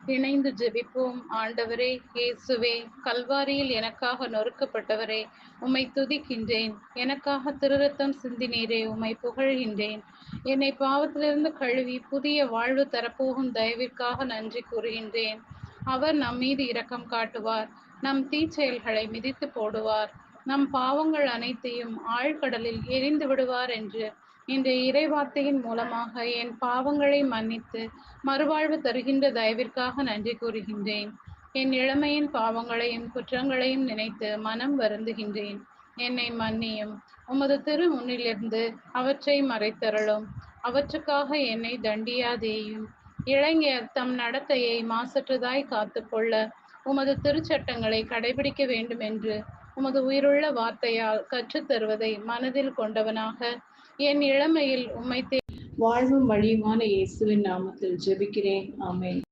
இணைந்து ஜெபிப்போம். ஆண்டவரே இயேசுவே, கல்வாரியில் எனக்காக நொறுக்கப்பட்டவரே, உம்மை துதிக்கின்றேன். எனக்காக திருரத்தம் சிந்தினீரே, உம்மை புகழ்கின்றேன். என்னை பாவத்திலிருந்து கழுவி புதிய வாழ்வு தரப்போகும் தயவிற்காக நன்றி கூறுகின்றேன். அவர் நம் மீது இரக்கம் காட்டுவார், நம் தீச்செயல்களை மிதித்து போடுவார், நம் பாவங்கள் அனைத்தையும் ஆழ்கடலில் எரிந்து விடுவார் என்று இந்த இறைவார்த்தையின் மூலமாக என் பாவங்களை மன்னித்து மறுவாழ்வு தருகின்ற தயவிற்காக நன்றி கூறுகின்றேன். என் இளமையின் பாவங்களையும் குற்றங்களையும் நினைத்து மனம் வருந்துகின்றேன். என்னை மன்னியும். உமது திரு முன்னிலிருந்து அவற்றை மறைத்தருளும். அவற்றுக்காக என்னை தண்டியாதேயும். இளைஞர் தம் நடத்தையை மாசற்றதாய் காத்துக்கொள்ள உமது திருச்சட்டங்களை கடைபிடிக்க வேண்டும் என்று உமது உயிருள்ள வார்த்தையால் கற்றுத்தருவதை மனதில் கொண்டவனாக என் இளமையில் உம்மை வாழ்வும் வழியுமான இயேசுவின் நாமத்தில் ஜெபிக்கிறேன். ஆமென்.